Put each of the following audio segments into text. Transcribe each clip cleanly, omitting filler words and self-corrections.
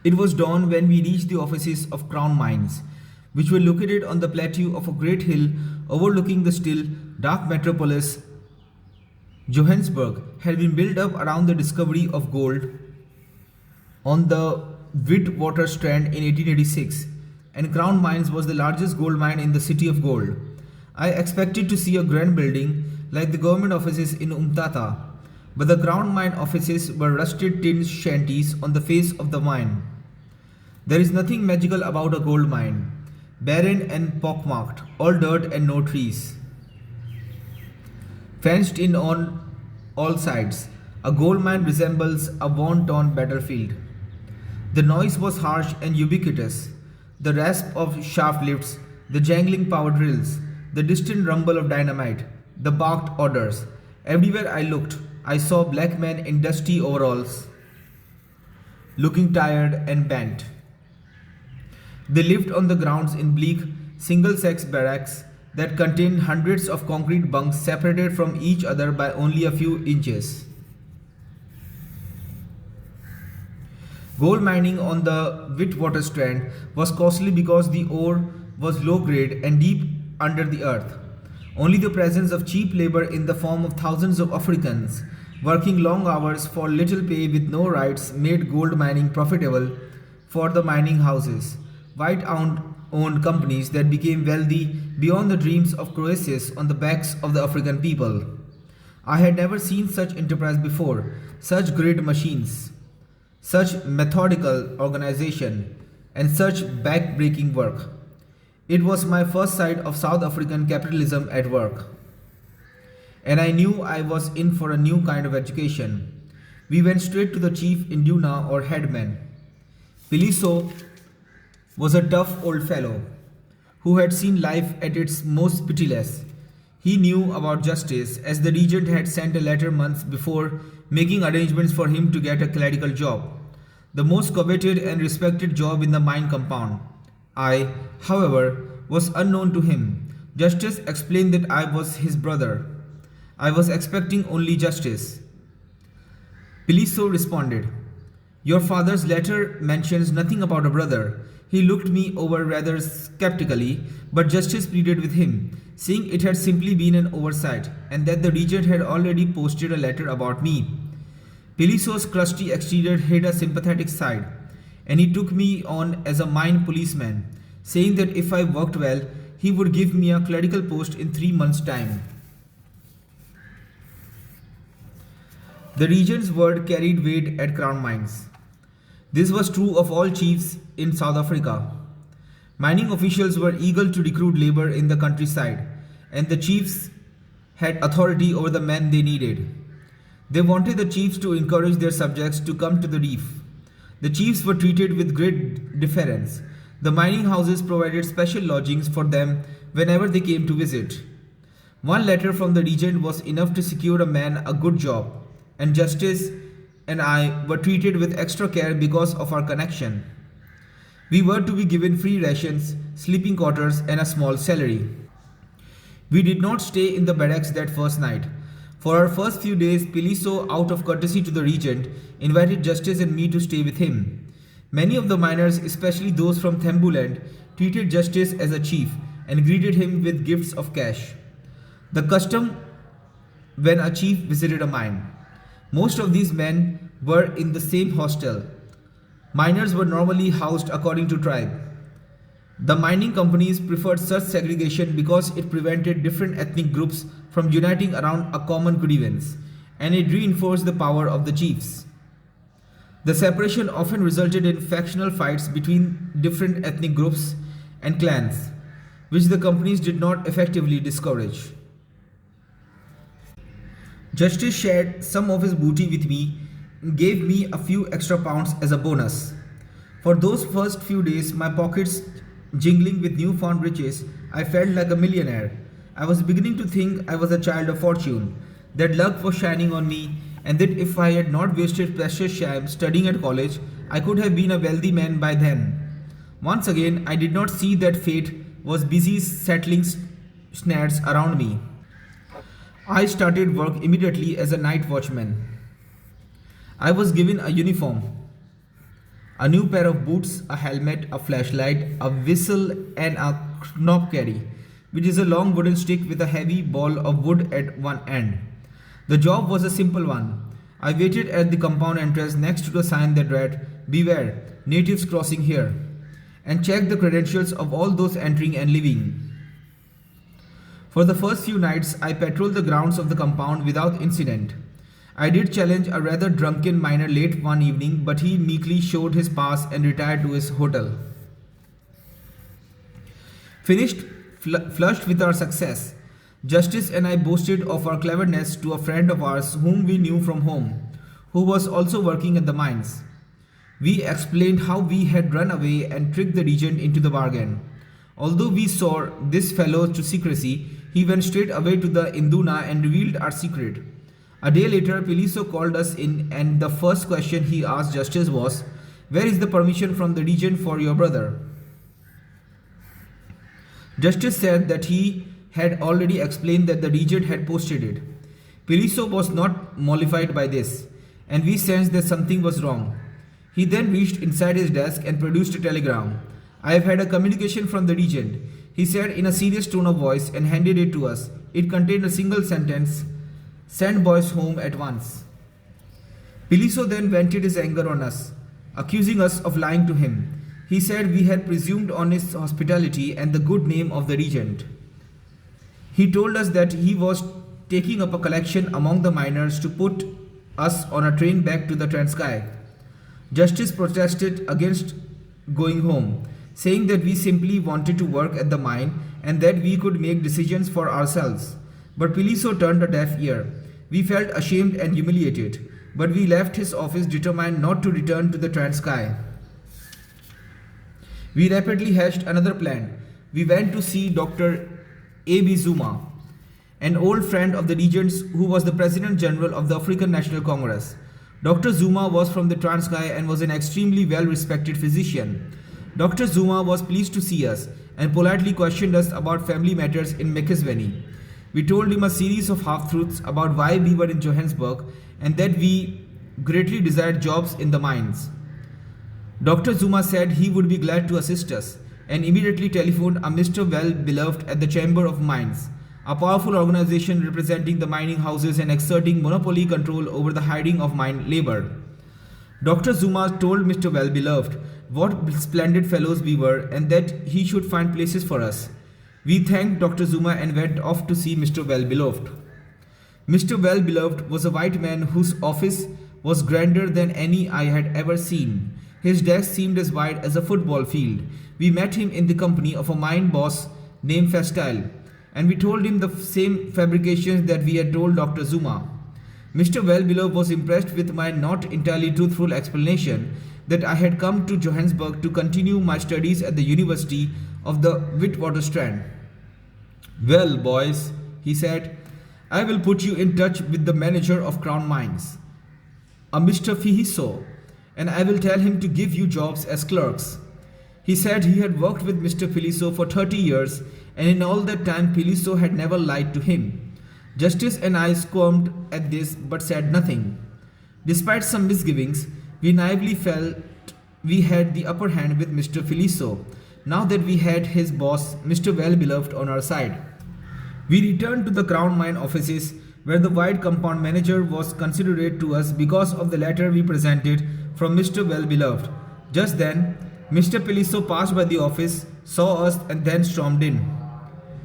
It was dawn when we reached the offices of Crown Mines, which were located on the plateau of a great hill overlooking the still dark metropolis. Johannesburg had been built up around the discovery of gold on the Witwatersrand in 1886, and Crown Mines was the largest gold mine in the City of Gold. I expected to see a grand building like the government offices in Umtata, but the Crown Mine offices were rusted tin shanties on the face of the mine. There is nothing magical about a gold mine, barren and pockmarked, all dirt and no trees. Fenced in on all sides, a gold mine resembles a worn-torn battlefield. The noise was harsh and ubiquitous. The rasp of shaft lifts, the jangling power drills, the distant rumble of dynamite, the barked orders. Everywhere I looked, I saw black men in dusty overalls, looking tired and bent. They lived on the grounds in bleak, single-sex barracks that contained hundreds of concrete bunks separated from each other by only a few inches. Gold mining on the Witwatersrand was costly because the ore was low grade and deep under the earth. Only the presence of cheap labor in the form of thousands of Africans working long hours for little pay with no rights made gold mining profitable for the mining houses, white-owned companies that became wealthy beyond the dreams of Croesus on the backs of the African people. I had never seen such enterprise before, such great machines, such methodical organization, and such back-breaking work. It was my first sight of South African capitalism at work, and I knew I was in for a new kind of education. We went straight to the chief induna or headman. Piliso was a tough old fellow who had seen life at its most pitiless. He knew about justice, as the regent had sent a letter months before making arrangements for him to get a clerical job, the most coveted and respected job in the mine compound. I, however, was unknown to him. Justice explained that I was his brother. I was expecting only justice. Piliso responded, "Your father's letter mentions nothing about a brother." He looked me over rather skeptically, but justice pleaded with him, saying it had simply been an oversight and that the regent had already posted a letter about me. Piliso's crusty exterior hid a sympathetic side, and he took me on as a mine policeman, saying that if I worked well, he would give me a clerical post in 3 months' time. The regent's word carried weight at Crown Mines. This was true of all chiefs in South Africa. Mining officials were eager to recruit labor in the countryside, and the chiefs had authority over the men they needed. They wanted the chiefs to encourage their subjects to come to the reef. The chiefs were treated with great deference. The mining houses provided special lodgings for them whenever they came to visit. One letter from the regent was enough to secure a man a good job, and Justice and I were treated with extra care because of our connection. We were to be given free rations, sleeping quarters, and a small salary. We did not stay in the barracks that first night. For our first few days, Piliso, out of courtesy to the regent, invited Justice and me to stay with him. Many of the miners, especially those from Thembuland, treated Justice as a chief and greeted him with gifts of cash, the custom when a chief visited a mine. Most of these men were in the same hostel. Miners were normally housed according to tribe. The mining companies preferred such segregation because it prevented different ethnic groups from uniting around a common grievance, and it reinforced the power of the chiefs. The separation often resulted in factional fights between different ethnic groups and clans, which the companies did not effectively discourage. Justice shared some of his booty with me and gave me a few extra pounds as a bonus. For those first few days, my pockets jingling with newfound riches, I felt like a millionaire. I was beginning to think I was a child of fortune, that luck was shining on me, and that if I had not wasted precious time studying at college, I could have been a wealthy man by then. Once again, I did not see that fate was busy settling snares around me. I started work immediately as a night watchman. I was given a uniform. A new pair of boots, a helmet, a flashlight, a whistle, and a knobkerry, which is a long wooden stick with a heavy ball of wood at one end. The job was a simple one. I waited at the compound entrance next to the sign that read, "Beware, natives crossing here," and checked the credentials of all those entering and leaving. For the first few nights, I patrolled the grounds of the compound without incident. I did challenge a rather drunken miner late one evening, but he meekly showed his pass and retired to his hotel. Flushed with our success, Justice and I boasted of our cleverness to a friend of ours whom we knew from home, who was also working at the mines. We explained how we had run away and tricked the regent into the bargain. Although we swore this fellow to secrecy, he went straight away to the Induna and revealed our secret. A day later, Piliso called us in, and the first question he asked Justice was, "Where is the permission from the regent for your brother?" Justice said that he had already explained that the regent had posted it. Piliso was not mollified by this, and we sensed that something was wrong. He then reached inside his desk and produced a telegram. "I have had a communication from the regent," he said in a serious tone of voice, and handed it to us. It contained a single sentence: "Send boys home at once." Piliso then vented his anger on us, accusing us of lying to him. He said we had presumed on his hospitality and the good name of the regent. He told us that he was taking up a collection among the miners to put us on a train back to the Transkei. Justice protested against going home, saying that we simply wanted to work at the mine and that we could make decisions for ourselves. But Piliso turned a deaf ear. We felt ashamed and humiliated, but we left his office determined not to return to the Transkei. We rapidly hatched another plan. We went to see Dr. A.B. Zuma, an old friend of the regent's who was the President General of the African National Congress. Dr. Zuma was from the Transkei and was an extremely well-respected physician. Dr. Zuma was pleased to see us and politely questioned us about family matters in Mekisweni. We told him a series of half-truths about why we were in Johannesburg and that we greatly desired jobs in the mines. Dr. Zuma said he would be glad to assist us and immediately telephoned a Mr. Well-Beloved at the Chamber of Mines, a powerful organization representing the mining houses and exerting monopoly control over the hiring of mine labor. Dr. Zuma told Mr. Well-Beloved what splendid fellows we were and that he should find places for us. We thanked Dr. Zuma and went off to see Mr. Well-Beloved. Mr. Well-Beloved was a white man whose office was grander than any I had ever seen. His desk seemed as wide as a football field. We met him in the company of a mine boss named Festile, and we told him the same fabrications that we had told Dr. Zuma. Mr. Well-Beloved was impressed with my not entirely truthful explanation that I had come to Johannesburg to continue my studies at the University of the Witwatersrand. "Well, boys," he said, "I will put you in touch with the manager of Crown Mines, a Mr. Fihiso, and I will tell him to give you jobs as clerks." He said he had worked with Mr. Piliso for 30 years, and in all that time Piliso had never lied to him. Justice and I squirmed at this but said nothing. Despite some misgivings, we naively felt we had the upper hand with Mr. Piliso, now that we had his boss, Mr. Well-Beloved, on our side. We returned to the Crown Mine offices, where the white compound manager was considerate to us because of the letter we presented from Mr. Well-Beloved. Just then, Mr. Piliso passed by the office, saw us, and then stormed in.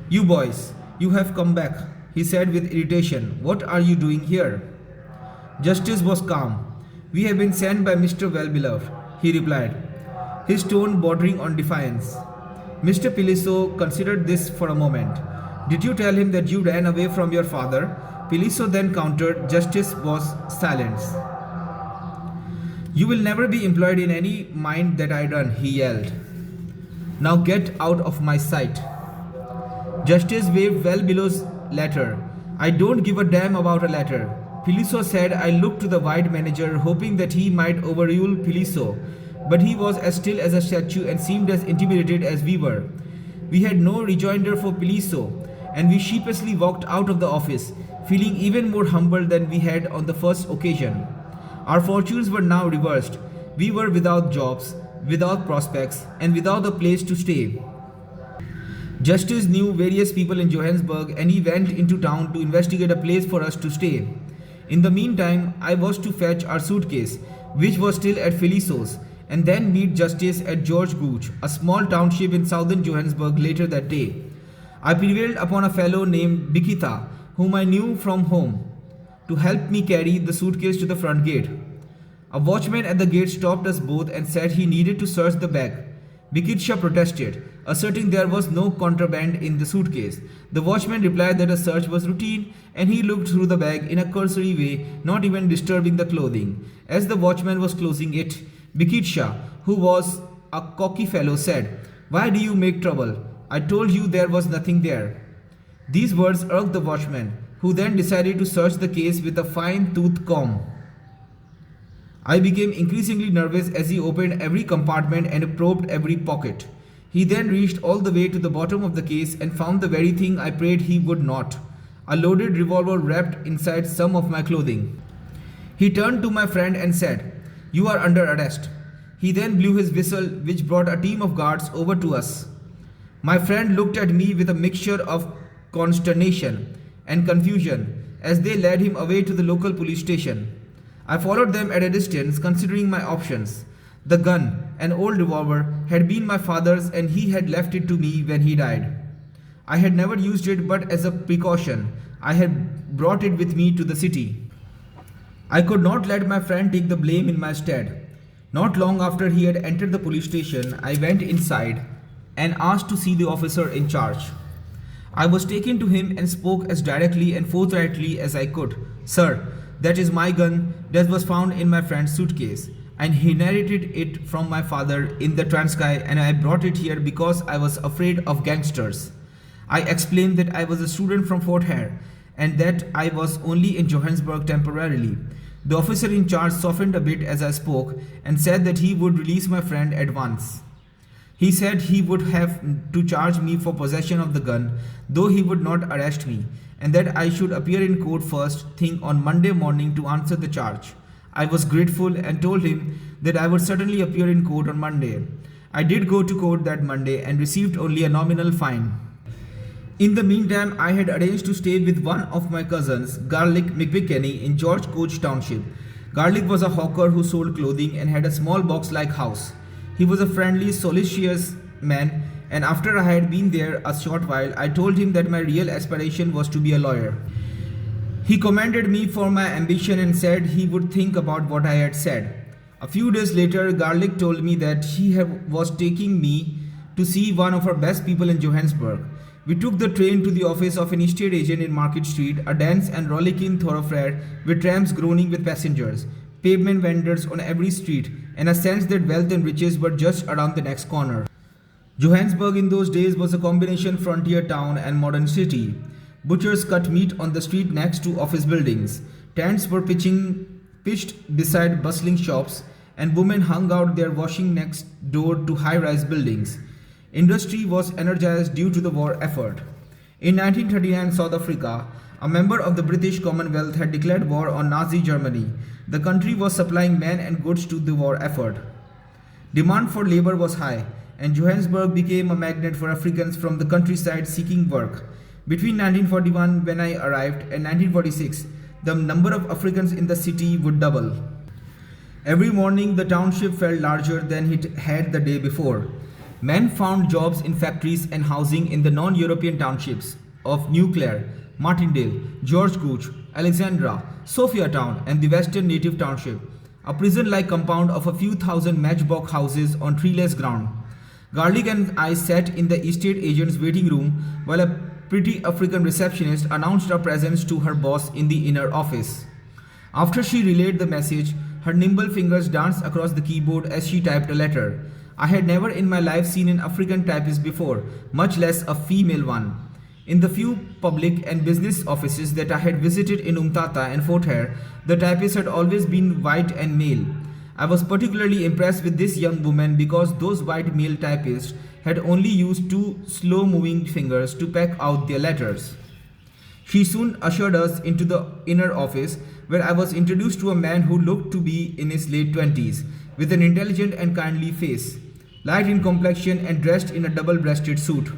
"You boys, you have come back," he said with irritation. "What are you doing here?" Justice was calm. "We have been sent by Mr. Well-Beloved," he replied, his tone bordering on defiance. Mr. Piliso considered this for a moment. "Did you tell him that you ran away from your father?" Piliso then countered. Justice was silent. "You will never be employed in any mine that I run," he yelled. "Now get out of my sight." Justice waved Well-Belowed's letter. "I don't give a damn about a letter," Piliso said. I looked to the white manager, hoping that he might overrule Piliso, but he was as still as a statue and seemed as intimidated as we were. We had no rejoinder for Piliso, and we sheepishly walked out of the office, feeling even more humble than we had on the first occasion. Our fortunes were now reversed. We were without jobs, without prospects, and without a place to stay. Justice knew various people in Johannesburg and he went into town to investigate a place for us to stay. In the meantime, I was to fetch our suitcase, which was still at Feliso's, and then meet Justice at George Gooch, a small township in southern Johannesburg later that day. I prevailed upon a fellow named Bikitha, whom I knew from home, to help me carry the suitcase to the front gate. A watchman at the gate stopped us both and said he needed to search the bag. Bikitsha protested, asserting there was no contraband in the suitcase. The watchman replied that a search was routine and he looked through the bag in a cursory way, not even disturbing the clothing. As the watchman was closing it, Bikitsha, who was a cocky fellow, said, "Why do you make trouble? I told you there was nothing there." These words irked the watchman, who then decided to search the case with a fine-toothed comb. I became increasingly nervous as he opened every compartment and probed every pocket. He then reached all the way to the bottom of the case and found the very thing I prayed he would not, a loaded revolver wrapped inside some of my clothing. He turned to my friend and said, "You are under arrest." He then blew his whistle, which brought a team of guards over to us. My friend looked at me with a mixture of consternation and confusion as they led him away to the local police station. I followed them at a distance, considering my options. The gun, an old revolver, had been my father's and he had left it to me when he died. I had never used it, but as a precaution, I had brought it with me to the city. I could not let my friend take the blame in my stead. Not long after he had entered the police station, I went inside and asked to see the officer in charge. I was taken to him and spoke as directly and forthrightly as I could. "Sir, that is my gun that was found in my friend's suitcase, and he inherited it from my father in the Transkei, and I brought it here because I was afraid of gangsters." I explained that I was a student from Fort Hare and that I was only in Johannesburg temporarily. The officer in charge softened a bit as I spoke and said that he would release my friend at once. He said he would have to charge me for possession of the gun, though he would not arrest me, and that I should appear in court first thing on Monday morning to answer the charge. I was grateful and told him that I would certainly appear in court on Monday. I did go to court that Monday and received only a nominal fine. In the meantime, I had arranged to stay with one of my cousins, Garlic McBickeny, in George Coach Township. Garlic was a hawker who sold clothing and had a small box-like house. He was a friendly, solicitous man, and after I had been there a short while, I told him that my real aspiration was to be a lawyer. He commended me for my ambition and said he would think about what I had said. A few days later, Garlic told me that was taking me to see one of our best people in Johannesburg. We took the train to the office of an estate agent in Market Street, a dense and rollicking thoroughfare with trams groaning with passengers, pavement vendors on every street, and a sense that wealth and riches were just around the next corner. Johannesburg in those days was a combination frontier town and modern city. Butchers cut meat on the street next to office buildings. Tents were pitched beside bustling shops, and women hung out their washing next door to high-rise buildings. Industry was energized due to the war effort. In 1939, South Africa, a member of the British Commonwealth, had declared war on Nazi Germany. The country was supplying men and goods to the war effort. Demand for labor was high, and Johannesburg became a magnet for Africans from the countryside seeking work. Between 1941, when I arrived, and 1946, the number of Africans in the city would double. Every morning, the township felt larger than it had the day before. Men found jobs in factories and housing in the non-European townships of New Clare, Martindale, George Gooch, Alexandra, Sophiatown, and the Western Native Township, a prison-like compound of a few thousand matchbox houses on treeless ground. Garlic and I sat in the estate agent's waiting room while a pretty African receptionist announced our presence to her boss in the inner office. After she relayed the message, her nimble fingers danced across the keyboard as she typed a letter. I had never in my life seen an African typist before, much less a female one. In the few public and business offices that I had visited in Umtata and Fort Hare, the typist had always been white and male. I was particularly impressed with this young woman because those white male typists had only used two slow-moving fingers to peck out their letters. She soon ushered us into the inner office, where I was introduced to a man who looked to be in his late 20s. with an intelligent and kindly face, light in complexion and dressed in a double-breasted suit.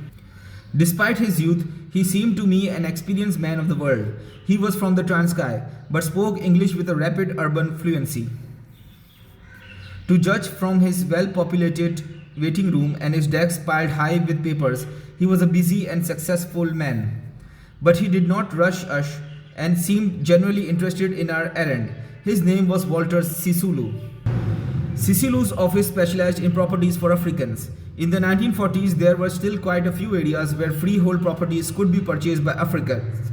Despite his youth, he seemed to me an experienced man of the world. He was from the Transkei, but spoke English with a rapid urban fluency. To judge from his well-populated waiting room and his desk piled high with papers, he was a busy and successful man. But he did not rush us and seemed genuinely interested in our errand. His name was Walter Sisulu. Sisulu's office specialized in properties for Africans. In the 1940s, there were still quite a few areas where freehold properties could be purchased by Africans.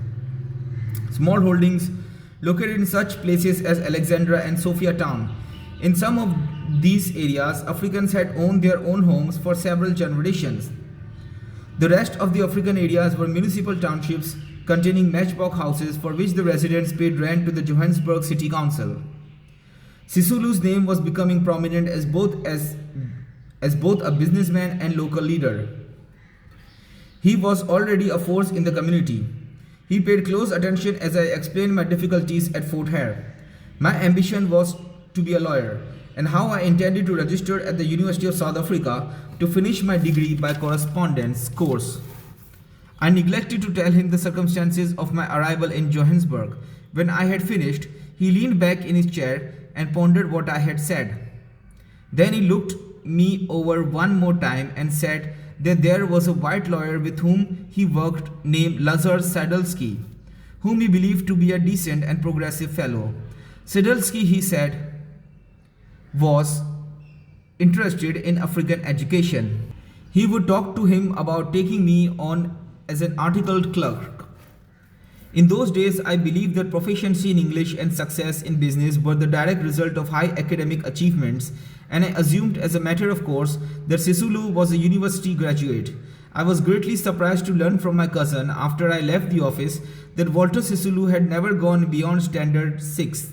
Small holdings located in such places as Alexandra and Sophia Town. In some of these areas, Africans had owned their own homes for several generations. The rest of the African areas were municipal townships containing matchbox houses for which the residents paid rent to the Johannesburg City Council. Sisulu's name was becoming prominent as both a businessman and local leader. He was already a force in the community. He paid close attention as I explained my difficulties at Fort Hare. My ambition was to be a lawyer, and how I intended to register at the University of South Africa to finish my degree by correspondence course. I neglected to tell him the circumstances of my arrival in Johannesburg. When I had finished, he leaned back in his chair and pondered what I had said. Then he looked me over one more time and said that there was a white lawyer with whom he worked named Lazar Sadulski, whom he believed to be a decent and progressive fellow. Sadulski, he said, was interested in African education. He would talk to him about taking me on as an articled clerk. In those days, I believed that proficiency in English and success in business were the direct result of high academic achievements, and I assumed as a matter of course that Sisulu was a university graduate. I was greatly surprised to learn from my cousin after I left the office that Walter Sisulu had never gone beyond standard 6.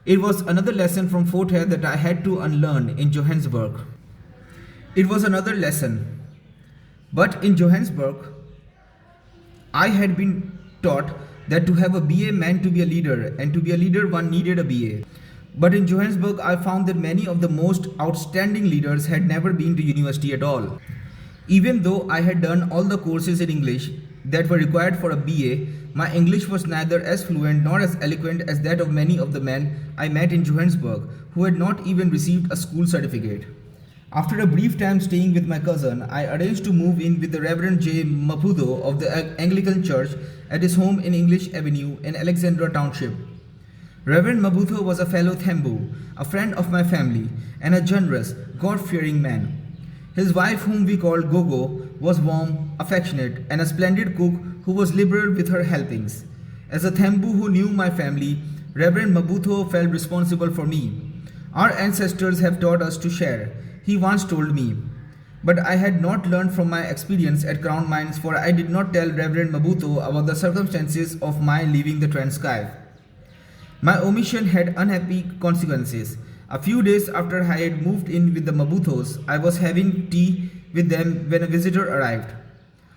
It was another lesson from Fort Hare that I had to unlearn in Johannesburg. It was another lesson. But in Johannesburg, I had been taught that to have a BA meant to be a leader, and to be a leader one needed a BA. But in Johannesburg, I found that many of the most outstanding leaders had never been to university at all. Even though I had done all the courses in English that were required for a BA, my English was neither as fluent nor as eloquent as that of many of the men I met in Johannesburg who had not even received a school certificate. After a brief time staying with my cousin, I arranged to move in with the Reverend J. Maputo of the Anglican Church at his home in English Avenue in Alexandra Township. Reverend Maputo was a fellow Thembu, a friend of my family, and a generous, God-fearing man. His wife, whom we called Gogo, was warm, affectionate, and a splendid cook who was liberal with her helpings. As a Thembu who knew my family, Reverend Maputo felt responsible for me. Our ancestors have taught us to share, he once told me. But I had not learned from my experience at Crown Mines, for I did not tell Reverend Maputo about the circumstances of my leaving the Transkei. My omission had unhappy consequences. A few days after I had moved in with the Maputos, I was having tea with them when a visitor arrived.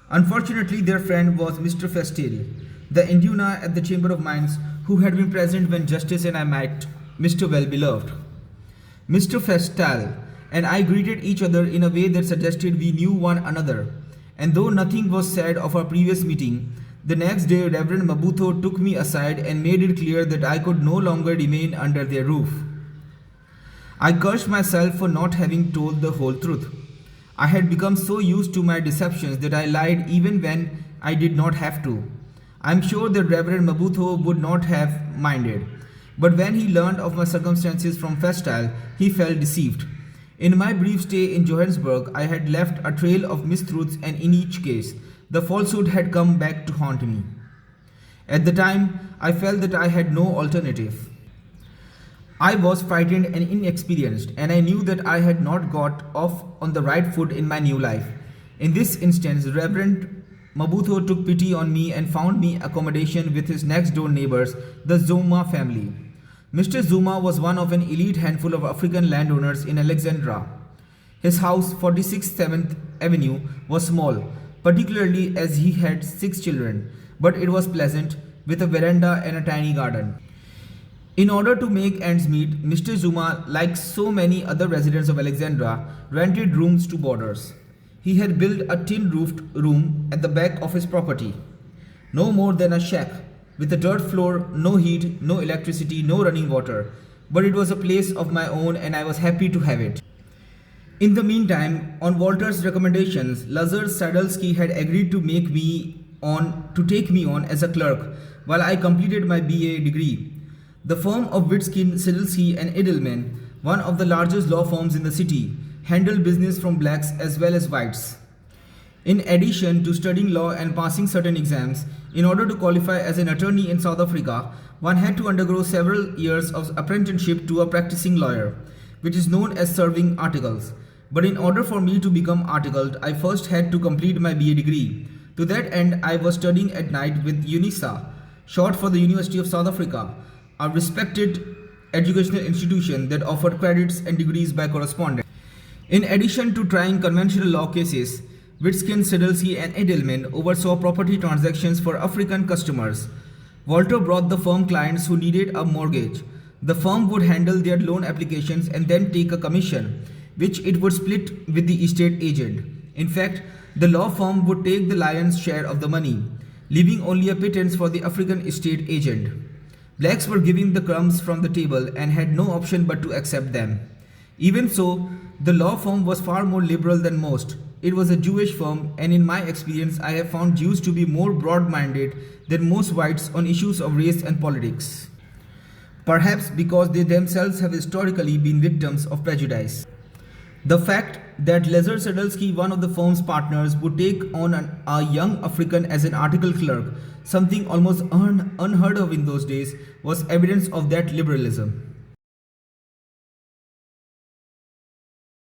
Unfortunately, their friend was Mr. Festel, the induna at the Chamber of Mines, who had been present when Justice and I met Mr. Well-Beloved. Mr. Festel and I greeted each other in a way that suggested we knew one another, and though nothing was said of our previous meeting, the next day Reverend Maputo took me aside and made it clear that I could no longer remain under their roof. I cursed myself for not having told the whole truth. I had become so used to my deceptions that I lied even when I did not have to. I am sure that Reverend Maputo would not have minded, but when he learned of my circumstances from Festal, he felt deceived. In my brief stay in Johannesburg, I had left a trail of mistruths, and in each case, the falsehood had come back to haunt me. At the time, I felt that I had no alternative. I was frightened and inexperienced, and I knew that I had not got off on the right foot in my new life. In this instance, Reverend Maputo took pity on me and found me accommodation with his next-door neighbors, the Zuma family. Mr. Zuma was one of an elite handful of African landowners in Alexandra. His house, 46th 7th Avenue, was small, particularly as he had 6 children, but it was pleasant, with a veranda and a tiny garden. In order to make ends meet, Mr. Zuma, like so many other residents of Alexandria, rented rooms to boarders. He had built a tin roofed room at the back of his property, no more than a shack, with a dirt floor, no heat, no electricity, no running water. But it was a place of my own and I was happy to have it. In the meantime, on Walter's recommendations, Lazar Sadalski had agreed to take me on as a clerk while I completed my BA degree. The firm of Witskin, Sadalski and Edelman, one of the largest law firms in the city, handled business from blacks as well as whites. In addition to studying law and passing certain exams, in order to qualify as an attorney in South Africa, one had to undergo several years of apprenticeship to a practicing lawyer, which is known as serving articles. But in order for me to become articled, I first had to complete my BA degree. To that end, I was studying at night with UNISA, short for the University of South Africa, a respected educational institution that offered credits and degrees by correspondence. In addition to trying conventional law cases, Witskin, Sadalski and Edelman oversaw property transactions for African customers. Walter brought the firm clients who needed a mortgage. The firm would handle their loan applications and then take a commission, which it would split with the estate agent. In fact, the law firm would take the lion's share of the money, leaving only a pittance for the African estate agent. Blacks were given the crumbs from the table and had no option but to accept them. Even so, the law firm was far more liberal than most. It was a Jewish firm, and in my experience, I have found Jews to be more broad-minded than most whites on issues of race and politics. Perhaps because they themselves have historically been victims of prejudice. The fact that Lazar Sadalski, one of the firm's partners, would take on a young African as an article clerk, something almost unheard of in those days, was evidence of that liberalism.